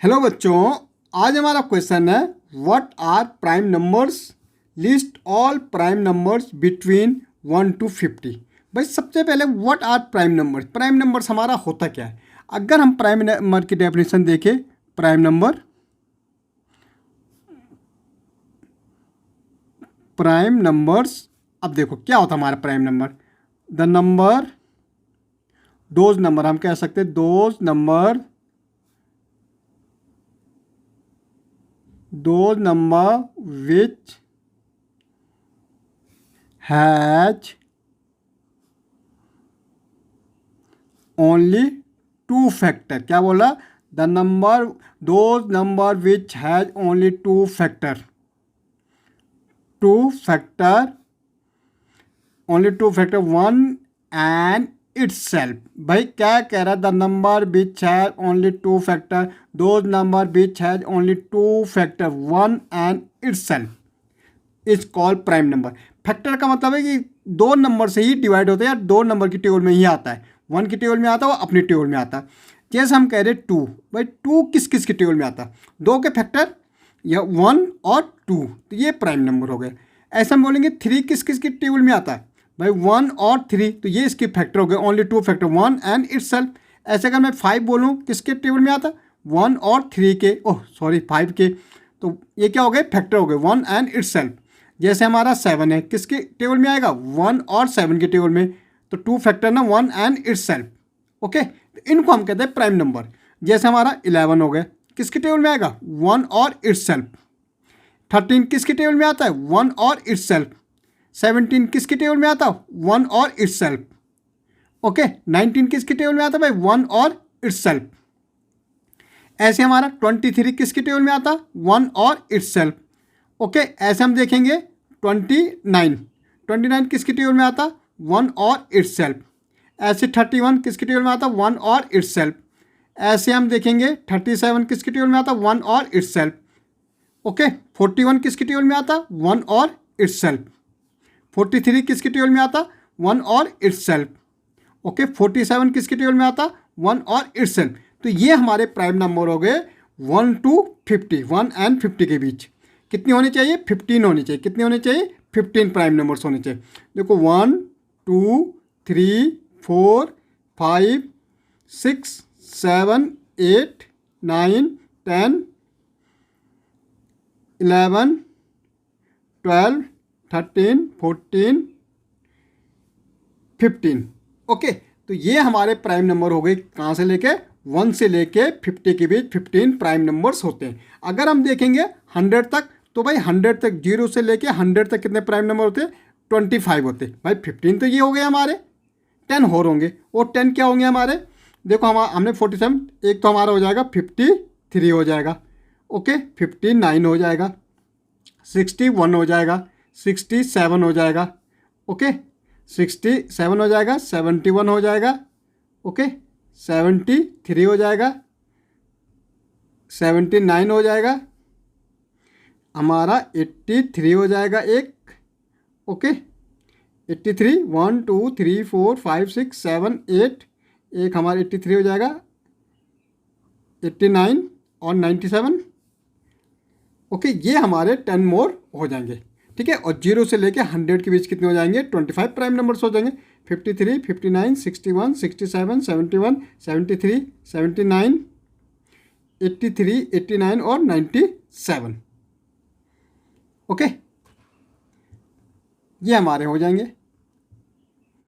Hello बच्चों, आज हमारा क्वेश्चन है what are prime numbers. List all prime numbers between 1 to 50। भाई सबसे पहले what are prime numbers. Prime numbers हमारा होता क्या है? अगर हम प्राइम नंबर की डेफिनेशन देखें, प्राइम नंबर्स अब देखो क्या होता है हमारा prime number. The number, those number, हम कह सकते हैं those number which has only two factor। क्या बोला? those number which has only two factor one and itself। भाई क्या कह रहा है? The number which has only two factor, those number which has only two factor one and itself is called prime number. Factor का मतलब है कि दो नंबर से ही डिवाइड होता है या दो नंबर की टेबल में ही आता है। वन की टेबल में आता है, वो अपनी टेबल में आता है। जैसे हम कह रहे टू, भाई टू किस किस की टेबल में आता है? दो के फैक्टर या वन और टू, तो ये प्राइम नंबर हो गए। ऐसा हम बोलेंगे थ्री किस किस की टेबल में आता है? भाई वन और थ्री, तो ये इसके फैक्टर हो गए, only two factor one and itself. ऐसे अगर मैं फाइव बोलूँ, किसके टेबल में आता? वन और थ्री के, फाइव के, तो ये क्या हो गए? फैक्टर हो गए, वन एंड इटसेल्फ। जैसे हमारा सेवन है, किसके टेबल में आएगा? वन और सेवन के टेबल में, तो टू फैक्टर ना, वन एंड इटसेल्फ। ओके, तो इनको हम कहते हैं प्राइम नंबर। जैसे हमारा 11 हो गए, किसके टेबल में आएगा? वन और इटसेल्फ। 13 किसके टेबल में आता है? वन और इटसेल्फ। 17 किसके टेबल में आता? वन और इटसेल्फ। ओके, 19 किसके टेबल में आता भाई? वन और इटसेल्फ। ऐसे हमारा 23 किसके टेबल में आता? वन और इटसेल्फ। ओके, ऐसे हम देखेंगे 29 किसके टेबल में आता? वन और इटसेल्फ। ऐसे 31 किसके टेबल में आता? वन और इटसेल्फ। ऐसे हम देखेंगे 37 किसके टेबल में आता? वन और इटसेल्फ। ओके, 41 किसके टेबल में आता? वन और इटसेल्फ। 43 किसके टेबल में आता? वन और इटसेल्फ। ओके, 47 किसके टेबल में आता? वन और इटसेल्फ। तो ये हमारे प्राइम नंबर हो गए 1 to 50, 1 and 50 के बीच। कितनी होनी चाहिए? 15 होनी चाहिए। कितनी होनी चाहिए? 15 प्राइम नंबर्स होने चाहिए। देखो 1 2 3 4 5 6 7 8 9 10 11 12 13 14 15। ओके, तो ये हमारे प्राइम नंबर हो गए। कहाँ से लेके? 1 से लेके 50 के बीच 15 प्राइम नंबर्स होते हैं। अगर हम देखेंगे 100 तक, तो भाई 100 तक, 0 से लेके 100 तक कितने प्राइम नंबर होते हैं? 25 होते हैं। भाई 15 तो ये हो गए हमारे, 10 और होंगे। और 10 क्या होंगे हमारे? देखो हमने 47, एक तो हमारा हो जाएगा 53 हो जाएगा। ओके, 59 हो जाएगा, 61 हो जाएगा, 67 हो जाएगा। ओके, 67 हो जाएगा, 71 हो जाएगा। ओके, 73 हो जाएगा, 79 हो जाएगा, हमारा 83 हो जाएगा एक। ओके, 83, 1 2 3 4 5 6 7 8, एक हमारा 83 हो जाएगा, 89 और 97। ओके, ये हमारे 10 मोर हो जाएंगे। ठीक है, और 0 से लेके 100 के बीच कितने हो जाएंगे? 25 प्राइम नंबर्स हो जाएंगे। 53 59 61 67 71 73 79 83 89 और 97। ओके, ये हमारे हो जाएंगे।